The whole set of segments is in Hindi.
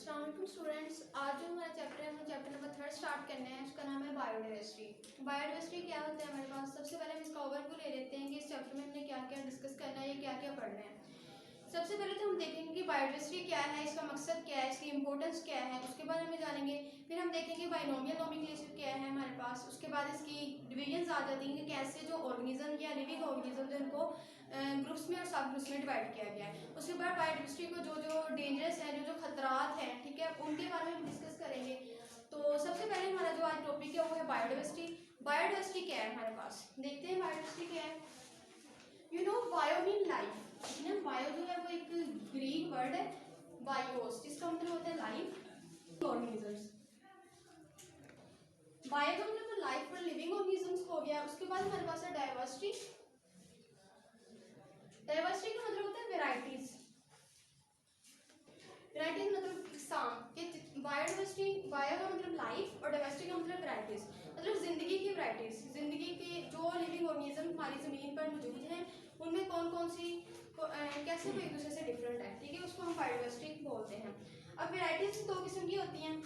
अस्सलाम वालेकुम स्टूडेंट्स। आज जो हमारा चैप्टर है हम चैप्टर नंबर 3 स्टार्ट करना है। उसका नाम है बायोडाइवर्सिटी। बायोडाइवर्सिटी क्या होता है हमारे पास? सबसे पहले हम इसका ओवरव्यू ले लेते हैं कि इस चैप्टर में हमने क्या क्या डिस्कस करना है, क्या क्या पढ़ना है। सबसे पहले तो हम देखेंगे कि बायोडाइवर्सिटी क्या है, इसका मकसद क्या है, इसकी इंपॉर्टेंस क्या है, उसके बाद हमें जानेंगे। फिर हम देखेंगे बाइनोमियल नोमेनक्लेचर क्या है हमारे पास। उसके बाद इसकी डिवीजन्स आ जाती हैं कि कैसे जो ऑर्गेनिज्म या लिविंग ऑर्गेनिज्म जो इनको ग्रुप्स में और सब ग्रुप्स में डिवाइड किया गया है। उसके बाद बायोडाइवर्सिटी को जो जो डेंजरस है, जो जो खतरात हैं, ठीक है, उनके बारे में हम डिस्कस करेंगे। तो सबसे पहले हमारा जो आज टॉपिक है वो है बायोडाइवर्सिटी। बायोडाइवर्सिटी क्या है हमारे पास, देखते हैं बायोडाइवर्सिटी क्या है। You know bio mean life, ना बायो जो है वो एक ग्रीक वर्ड है बायोस, जिसका मतलब होता है लाइफ ऑर्गेनिजम्स। बायो का मतलब लाइफ और लिविंग ऑर्गेनिजम्स हो गया। उसके बाद हमारे पास है डाइवर्सिटी। डाइवर्सिटी का मतलब होता है वेराइटीज। वेराइटीज मतलब इकसाम के। बायोडाइवर्सिटी, बायो का मतलब लाइफ और डाइवर्सिटी का मतलब वेराइटीज, मतलब जिंदगी की वेराइटीज। जिंदगी के जो लिविंग ऑर्गेनिज्म हमारी जमीन पर मौजूद हैं उनमें कौन कौन सी कैसे वो एक दूसरे से डिफरेंट है, ठीक है, उसको हम बायोडाइवर्सिटी बोलते हैं। अब वेराइटीज दो किस्म की होती हैं,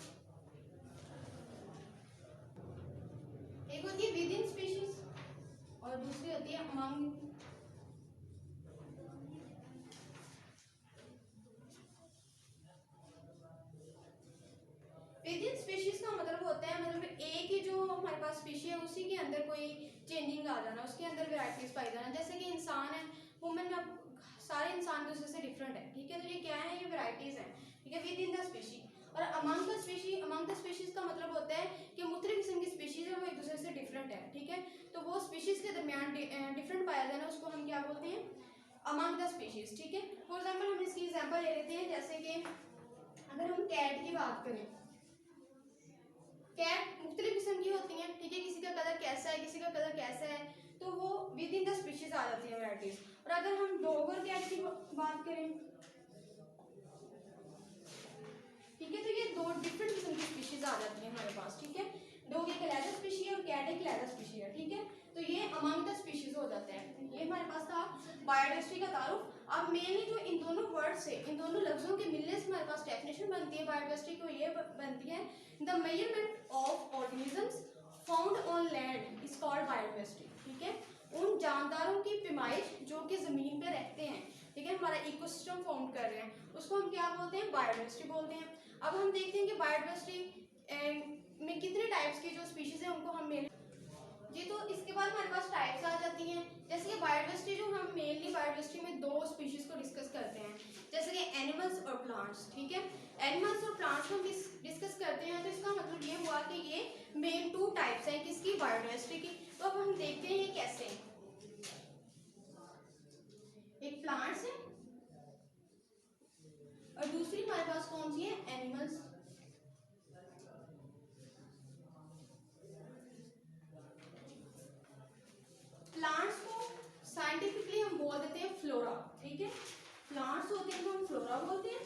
एक होती है विद इन स्पीशीज और दूसरी होती है अमंग। विद इन स्पीशीज का मतलब होता है, मतलब एक ही जो हमारे पास स्पीशी है उसी के अंदर कोई चेंजिंग आ जाना, उसके अंदर वेराइटीज पाई जाना। जैसे कि इंसान है, वुमेन में सारे इंसान दूसरे से डिफरेंट है, ठीक है, तो ये क्या है, ये वेराइटीज हैं, ठीक है, विद इन द स्पीशी। और among the species, among the species का मतलब होता है कि मुख्तलिफ किस्म की स्पीशीज है वो एक दूसरे से डिफरेंट है, ठीक है, तो वो स्पीशीज के दरमियान डिफरेंट पाया जाना उसको हम क्या बोलते हैं, अमंग द स्पीशीज, ठीक है। फॉर एग्जाम्पल हम इसकी एग्जाम्पल ले लेते हैं, जैसे कि अगर हम कैट की बात करें, कैट मुख्तलिफ किस्म की होती हैं, ठीक है, किसी का कलर कैसा है, किसी का कलर कैसा है, तो वो विद इन द स्पीशीज आ जाती है वैराइटीज। और अगर हम डॉग और कैट की बात करें, ठीक है, तो ये दो डिफरेंट किस्म की स्पीशीज आ जाती है हमारे पास, ठीक है। डॉग एक अलग स्पीशी है और कैट एक अलग स्पीशी है, ठीक है, तो ये अमंग द स्पीशीज हो जाते हैं। ये हमारे पास था बायोडाइवर्सिटी का तारुफ। अब मेनली जो इन दोनों वर्ड से, इन दोनों लफ्जों के मिलने से हमारे पास डेफिनेशन बनती है बायोडाइवर्सिटी को, ये बनती है the measurement of organisms found on land is called biodiversity, ठीक है, उन जानदारों की पैमाइश जो कि जमीन पे रहते हैं, ठीक है, हमारा इकोसिस्टम फॉर्म कर रहे हैं, उसको हम क्या बोलते हैं, बायोडाइवर्सिटी बोलते हैं। अब हम देखते हैं कि बायोडाइवर्सिटी में कितने टाइप्स की जो स्पीशीज है उनको हम मेनली जी। तो इसके बाद हमारे पास टाइप्स आ जाती हैं, जैसे कि बायोडाइवर्सिटी जो हम मेनली बायोडाइवर्सिटी में दो स्पीशीज को डिस्कस करते हैं, जैसे कि एनिमल्स और प्लांट्स, ठीक है। एनिमल्स और प्लांट्स को हम डिस्कस करते हैं, तो इसका मतलब ये हुआ कि ये मेन टू टाइप्स हैं किसकी, बायोडाइवर्सिटी की। तो अब हम देखते हैं ये कैसे, एक प्लांट्स है और दूसरी हमारे पास कौन सी है, एनिमल्स। प्लांट्स को साइंटिफिकली हम बोल देते हैं फ्लोरा, ठीक है, प्लांट्स होते हैं तो हम फ्लोरा बोलते हैं,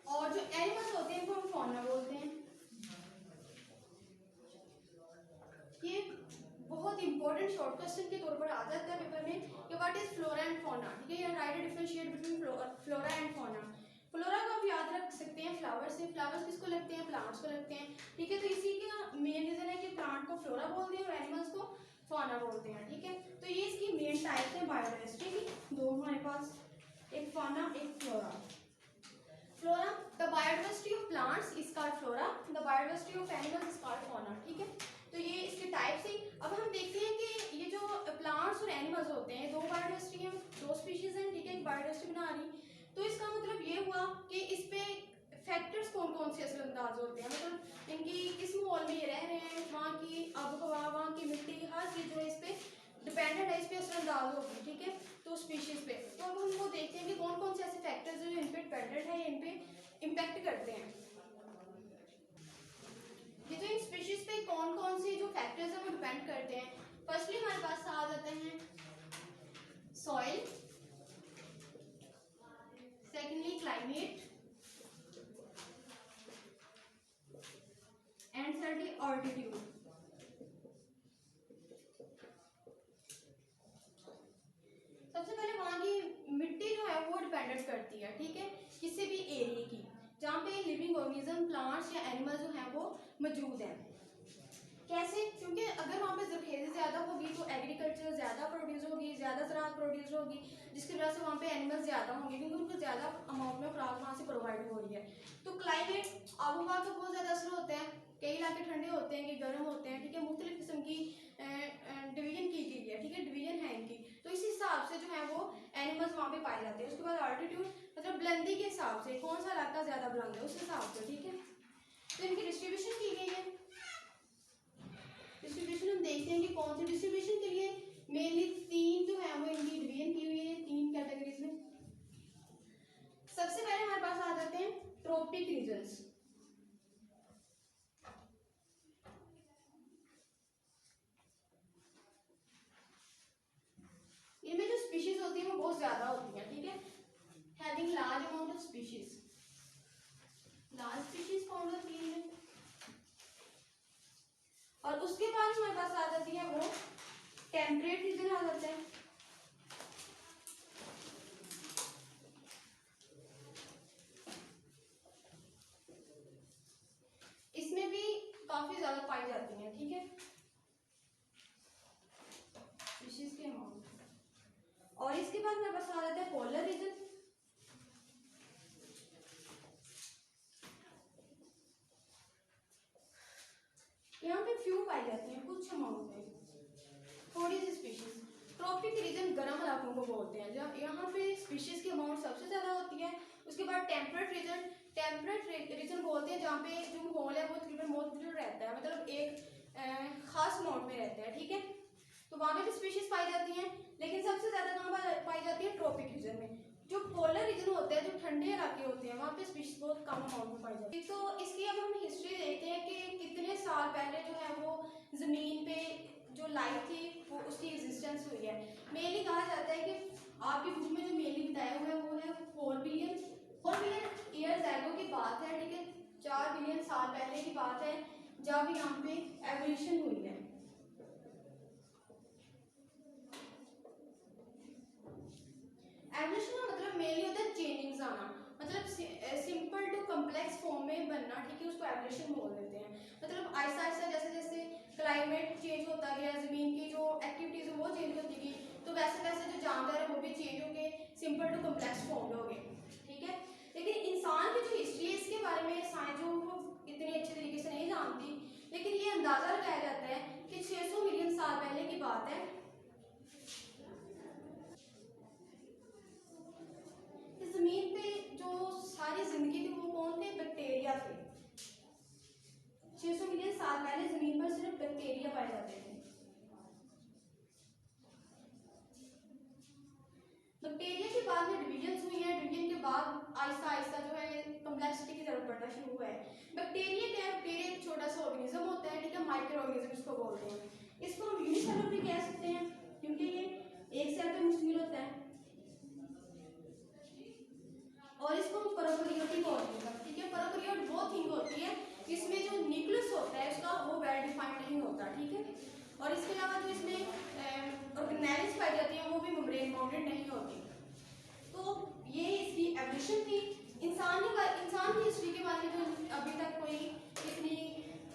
और जो एनिमल्स होते हैं उनको हम फौना बोलते हैं। ये बहुत इंपॉर्टेंट शॉर्ट क्वेश्चन के तौर पर आ जाता है पेपर में कि what is flora and fauna, ठीक है, right differentiate between flora and fauna. Flora को आप याद रख सकते हैं फ्लावर से, फ्लावर्स किसको लगते हैं, प्लांट्स को लगते हैं, ठीक है, तो इसी का मेन रीजन है कि प्लांट को फ्लोरा बोलते हैं और एनिमल्स को फौना बोलते हैं, ठीक है। तो ये इसकी मेन टाइप्स है बायोडाइवर्सिटी की, दो हमारे पास, एक फौना एक flora. Flora, the biodiversity of plants is called flora, the biodiversity of animals is called fauna, ठीक है, तो ये इसके टाइप्स ही। अब हम देखते हैं कि ये जो प्लांट्स और एनिमल्स होते हैं, दो बायोडाइवर्सिटी हैं, दो स्पीशीज हैं, ठीक है, एक बायोडाइवर्सिटी बना रही, तो इसका मतलब ये हुआ कि इस पे फैक्टर्स कौन कौन से असरअंदाज होते हैं, मतलब इनकी किस माहौल में ये रह रहे हैं, वहाँ की आबोहवा, वहाँ की मिट्टी, हर चीज़ जो है इस पे डिपेंडेंट है, इस पे असरअंदाज होती है, ठीक है, तो स्पीशीज पे। तो अब हम वो देखते हैं कि कौन कौन से ऐसे फैक्टर्स जो इन पे डिपेंडेंट है, इन पे इम्पेक्ट करते हैं। ये जो इन स्पीशीज पे कौन कौन से जो फैक्टर्स हैं वो डिपेंड करते हैं। फर्स्टली हमारे पास आ जाते हैं soil, secondly climate and thirdly altitude. सबसे पहले वहाँ की मिट्टी जो है वो डिपेंडेंट करती है, ठीक है, किसी भी लिविंग ऑर्गेनिज्म प्लांट्स या एनिमल जो हैं वो मौजूद हैं। कैसे? क्योंकि अगर वहाँ पे जरखेज़ी ज़्यादा होगी तो एग्रीकल्चर ज़्यादा प्रोड्यूस होगी, ज़्यादा ज़राअत प्रोड्यूस होगी, जिसकी वजह से वहाँ पे एनिमल ज़्यादा होंगे क्योंकि उनको ज़्यादा अमाउंट में खुराक वहाँ से प्रोवाइड हो रही है। तो क्लाइमेट आबोहवा का बहुत ज़्यादा असर होता है, कई इलाके ठंडे होते हैं, कई गर्म होते हैं, ठीक है। मुख्तलिफ किस्म की डिवीजन की गई है, ठीक है, डिवीजन है इनकी। तो इस हिसाब से जो है वो एनिमल्स वहाँ पे पाए जाते हैं। उसके बाद ऑल्टीट्यूड मतलब बुलंदी के हिसाब से कौन सा इलाका ज़्यादा बुलंद है उस हिसाब से, ठीक है। तो इनकी डिस्ट्रीब्यूशन की गई है। डिस्ट्रीब्यूशन हम देखते हैं कि कौन सी डिस्ट्रीब्यूशन के लिए मेनली तीन जो है वो इनकी डिवीजन की हुई है तीन कैटेगरीज में। सबसे पहले हमारे पास आ जाते हैं ट्रॉपिक रीजन्स। इनमें जो स्पीशीज होती है वो बहुत ज्यादा होती है, ठीक है। Having large amount of species, large species found होती है। और उसके बाद हमारे पास आ जाती है वो टेम्परेट रीजन आ जाता है। इसमें भी काफी ज्यादा पाई जाती हैं, ठीक है, स्पीशीज के अमाउंट। और इसके बाद हमारे पास आ जाता है पोलर रीजन। यहाँ पे फ्यू पाई जाती हैं, कुछ अमाउंट में, थोड़ी सी स्पीशीज। ट्रॉपिक रीजन गर्म इलाकों को बोलते हैं, जब यहाँ पे स्पीशीज की अमाउंट सबसे ज्यादा होती है। उसके बाद टेम्परेट रीजन, टेम्परेट रीजन बोलते हैं जहाँ पे जो माहौल है वो तकरीबन मौतदल रहता है, मतलब एक खास अमाउंट में रहता है, ठीक है। तो वहाँ पे भी स्पीशीज पाई जाती हैं, लेकिन सबसे ज्यादा कहाँ पाई जाती है? ट्रॉपिक रीजन में। जो पोलर रीजन होते हैं, जो ठंडे इलाके होते हैं, वहाँ पे स्पीशीज बहुत कम अमाउंट में पाई जाती है। तो इसकी अब हम हिस्ट्री देखते हैं कि कितने साल पहले जो है वो जमीन पे जो लाइफ थी वो उसकी एग्जिस्टेंस हुई है। मेनली कहा जाता है कि आपकी बुक में जो मेनली बताया हुआ है वो है 4 बिलियन ईयर्स एगो की बात है, ठीक है। 4 बिलियन साल पहले की बात है जब यहाँ पे एवोल्यूशन हुई है। एवोल्यूशन का मतलब मेनली होता है चेंजिंग्स आना, मतलब सिंपल टू कम्प्लेक्स फॉर्म में बनना, ठीक है, उसको एवोल्यूशन बोल देते हैं। मतलब आहिस्ता आहिस्ता जैसे जैसे क्लाइमेट चेंज होता गया, जमीन की जो एक्टिविटीज है वो चेंज होती गई, तो वैसे वैसे जो जानवर है वो भी चेंज हो गए, सिंपल टू कम्प्लेक्स फॉर्म में हो गए, ठीक है। लेकिन इंसान की जो हिस्ट्री है इसके बारे में साइंस जो इतने अच्छे तरीके से नहीं जानती, लेकिन ये अंदाजा लगाया जाता है कि 600 मिलियन साल पहले की बात है। जमीन पे जो सारी जिंदगी थी वो कौन थे? बैक्टीरिया थे। 600 मिलियन साल पहले जमीन पर सिर्फ बैक्टीरिया पाए जाते थे। बैक्टीरिया के बाद में डिवीजन हुई हैं, डिवीजन के बाद आहिस्ता आहिस्ता जो है कम्प्लेक्सिटी की जरूरत पड़ना शुरू हुआ है। बैक्टीरिया क्या है? बैक्टीरिया एक छोटा सा ऑर्गेनिज्म होता है, ठीक है, माइक्रो ऑर्गेनिज्म इसको बोलते हैं। इसको हम यूनिसेलुलर भी कह सकते हैं क्योंकि ये एक सेल पे मुश्तमिल होता है, और इसको हम प्रोकैरियोटिक ऑर्गेनिज्म, ठीक है। प्रोकैरियोट वो थिंग होती है जिसमें जो न्यूक्लियस होता है उसका वो वेल डिफाइंड नहीं होता, ठीक है। और इसके अलावा जो इसमें ऑर्गेनेल्स पाई जाती हैं वो भी मेम्ब्रेन बाउंडेड नहीं होती। तो ये इसकी एवोल्यूशन थी। इंसान की हिस्ट्री के बारे में तो अभी तक कोई इतनी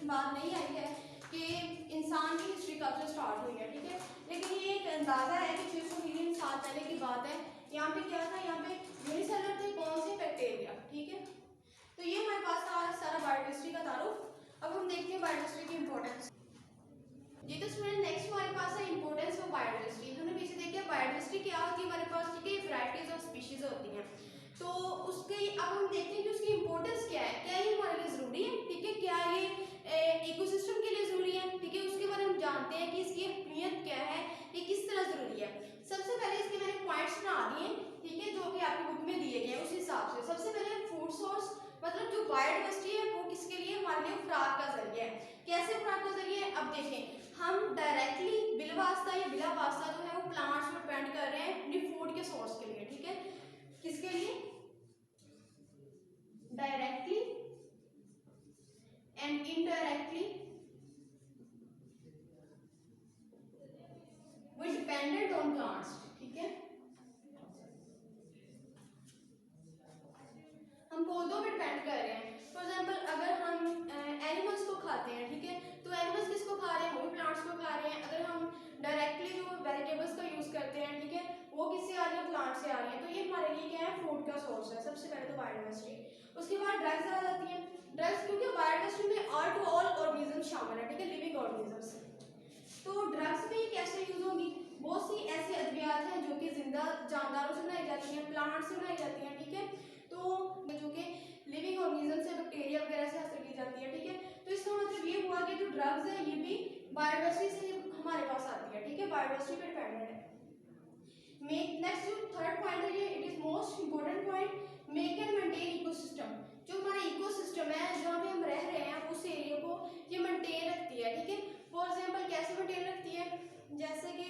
बात नहीं आई है कि इंसान की हिस्ट्री कब से स्टार्ट हुई है, ठीक है। लेकिन ये एक अंदाजा है कि 600 मिलियन साल पहले की बात है। यहाँ पे क्या था? यहाँ पे यूनिसेलुलर थे, कौन से? बैक्टीरिया, ठीक है। तो ये हमारे पास था सारा बायोकेमिस्ट्री का तारुफ। अब हम देखते हैं बायोकेमिस्ट्री की इंपॉर्टेंस। जी तो स्टूडेंट नेक्स्ट हमारे पास है इंपॉर्टेंस ऑफ बायोकेमिस्ट्री। हमने पीछे देखा बायोकेमिस्ट्री क्या होती है हमारे पास, ठीक है, वैरायटीज ऑफ स्पीशीज होती हैं। तो उसकी अब हम देखते हैं कि उसकी इंपॉर्टेंस क्या है, क्या ये हमारे लिए जरूरी है, ठीक है, क्या ये इकोसिस्टम के लिए जरूरी है, ठीक है। उसके बारे में हम जानते हैं कि इसकी अहमियत क्या है, ये किस तरह जरूरी है। सबसे पहले इसके मैंने पॉइंट्स बना दिए, ठीक है, जो कि आपकी बुक में दिए गए हैं उस हिसाब से। सबसे पहले फूड सोर्स, मतलब जो बायोडाइवर्सिटी है वो किसके लिए? हमारे लिए खुराक का जरिया है। कैसे खुराक का जरिया है? अब देखें, हम डायरेक्टली बिलवास्ता या बिला वास्ता जो है वो प्लांट्स पर डिपेंड कर रहे हैं अपनी फूड के सोर्स के लिए, ठीक है। किसके लिए? Directly and indirectly we dependent on plants, ठीक है। हम पौधों पर डिपेंड कर रहे हैं। फॉर खाते हैं, ठीक है। तो एनिमल्स किसको खा रहे हैं, वो भी प्लांट्स को खा रहे हैं। अगर हम डायरेक्टली जो वेजिटेबल्स का यूज़ करते हैं, ठीक है, वो किससे आ रही है, प्लांट से आ रही है। तो ये हमारे लिए क्या है, फूड का सोर्स है। सबसे पहले तो बायोडाइवर्सिटी। उसके बाद ड्रग्स आ जाती है। ड्रग्स क्योंकि बायोडाइवर्सिटी में ऑल टू ऑल ऑर्गेनिज्म शामिल है, ठीक है, लिविंग ऑर्गेनिजम्स। तो ड्रग्स में कैसे यूज होगी, बहुत सी ऐसी अद्वियात हैं जो कि जिंदा जानदारों से बनाई जाती हैं, प्लांट से बनाई जाती हैं, ठीक है। तो जो कि लिविंग ऑर्गेनिज्म से, बैक्टीरिया वगैरह से हासिल की जाती है, ठीक है। तो इसका मतलब ये हुआ कि जो ड्रग्स है ये भी बायोडाइवर्सिटी से हमारे पास आती है, ठीक है, बायोडाइवर्सिटी पे डिपेंडेंट है। नेक्स्ट जो थर्ड पॉइंट है, ये it is most important point, make and maintain ecosystem. जो हमारा इकोसिस्टम है, जहाँ पे हम रह रहे हैं, उस एरिया को ये मेंटेन रखती है, ठीक है। फॉर एग्जाम्पल कैसे मेंटेन रखती है, जैसे कि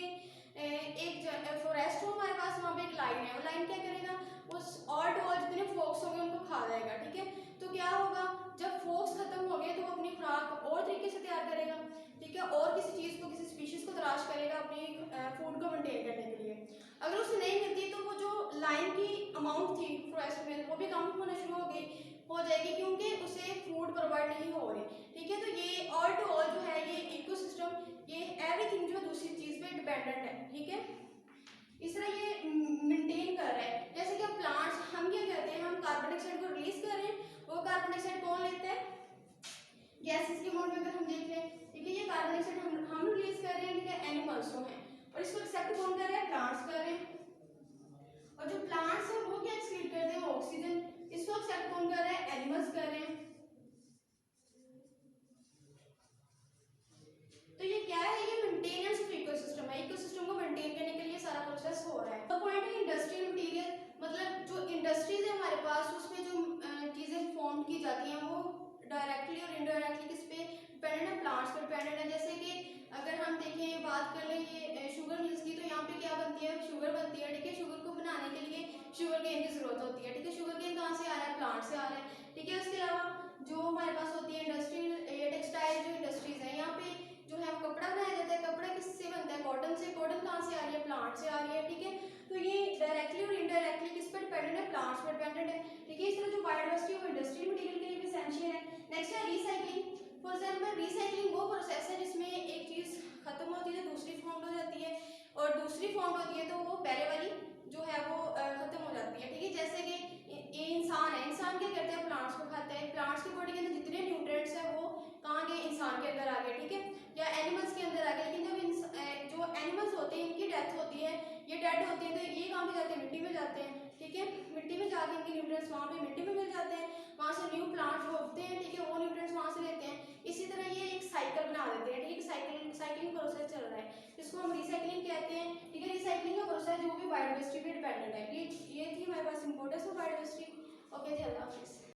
एक फॉरेस्ट हो हमारे पास, वहाँ पे एक लाइन है, वो लाइन क्या करेगा, उस ऑल टू ऑल जितने फोक्स होंगे उनको खा जाएगा, ठीक है। तो क्या होगा, जब फोक्स खत्म हो गए तो वो अपनी खुराक और तरीके से तैयार करेगा, ठीक है, और किसी चीज़ को, किसी स्पीशीज को तलाश करेगा अपनी फूड को मेंटेन करने के लिए। अगर उसे नहीं मिलती तो वो जो लाइन की अमाउंट थी फॉरेस्ट में, वो भी कम होना शुरू हो जाएगी, क्योंकि उसे फूड प्रोवाइड नहीं हो रही, ठीक है। तो ये ऑल टू ऑल जो है, ये इकोसिस्टम, ये एवरीथिंग जो दूसरी चीज पे डिपेंडेंट है, ठीक है। इस तरह ये मेंटेन कर रहा है। जैसे कि प्लांट्स, हम क्या करते हैं, हम कार्बन डाइऑक्साइड को रिलीज कर रहे हैं, वो कार्बन डाइऑक्साइड कौन लेता है, गैसेस के मोड में अगर हम देख लें, ठीक है, ये कार्बन डाइऑक्साइड हम रिलीज कर रहे हैं, ठीक है, एनिमल्स जो हैं, और इसको एक्सेप्ट कौन कर रहा है, प्लांट्स कर रहे हैं। और जो प्लांट्स हैं वो क्या एक्सक्रीट करते हैं, ऑक्सीजन, इसको एक्सेप्ट कौन कर रहा है, एनिमल्स कर रहे हैं। तो ये क्या है, ये मेंटेनेंस ऑफ इकोसिस्टम है, इकोसिस्टम को मेंटेन करने के लिए सारा प्रोसेस हो रहा है। तो पॉइंट है इंडस्ट्रियल मटेरियल, मतलब जो इंडस्ट्रीज है हमारे पास, उसमें जो चीजें फॉर्म की जाती हैं वो डायरेक्टली और इनडायरेक्टली किस पे डिपेंडेंट है, प्लांट्स पे डिपेंडेंट है। जैसे कि अगर हम देखें, बात कर लें ये शुगर मिल्स की, तो यहाँ पे क्या बनती है, शुगर बनती है, ठीक है। शुगर को बनाने के लिए शुगर केन की जरूरत होती है, ठीक है। शुगर केन कहाँ से आ रहा है, प्लांट से आ रहा है, ठीक है। उसके अलावा जो हमारे पास होती है इंडस्ट्रियल, टेक्सटाइल जो इंडस्ट्रीज है, यहाँ पे जो है वो कपड़ा बनाया जाता है। कपड़ा किससे बनता है, कॉटन से। कॉटन कहाँ से आ रही है, प्लांट से आ रही है, ठीक है। तो ये डायरेक्टली और इनडायरेक्टली किस पर डिपेंडेंट है, प्लांट्स पर डिपेंडेंट है, ठीक है। इस तरह जो बायोडाइवर्सिटी है वो इंडस्ट्रियल मटेरियल के लिए भी एसेंशियल है। नेक्स्ट है रिसाइकलिंग। फॉर एग्जाम्पल रिसाइकलिंग वो प्रोसेस है जिसमें एक चीज खत्म होती है, दूसरी फॉर्म हो जाती है, और दूसरी फॉर्म होती है तो वो पहले वाली जो है वो खत्म हो जाती है, ठीक है। जैसे कि ये इंसान है, इंसान क्या करते हैं, प्लांट्स को खाते हैं। प्लांट्स की बॉडी के अंदर जितने न्यूट्रिएंट्स है वो कहाँ गए, इंसान के अंदर आ गए, ठीक है, या एनिमल्स के अंदर आ गए। लेकिन जब जो एनिमल्स होते हैं इनकी डेथ होती है, ये डेड होते हैं, तो ये कहाँ पे जाते हैं, मिट्टी में जाते हैं, ठीक है। मिट्टी में जाके इनके न्यूट्रिएंट्स वहाँ पे मिट्टी में मिल जाते हैं, वहाँ से न्यू प्लांट्स उगते हैं, ठीक है, वो न्यूट्रिएंट्स वहाँ से लेते हैं। इसी तरह ये एक साइकिल बना देते हैं, ठीक है। साइकिलिंग प्रोसेस चल रहा है, जिसको हम रिसाइकलिंग कहते हैं, ठीक है। रिसाइकलिंग का प्रोसेस जो भी बायोडाइवर्सिटी पे डिपेंडेंट है। ये थी हमारे पास इंपॉर्टेंस ऑफ बायोडाइवर्सिटी। ओके जी, अल्लाह हाफिज़।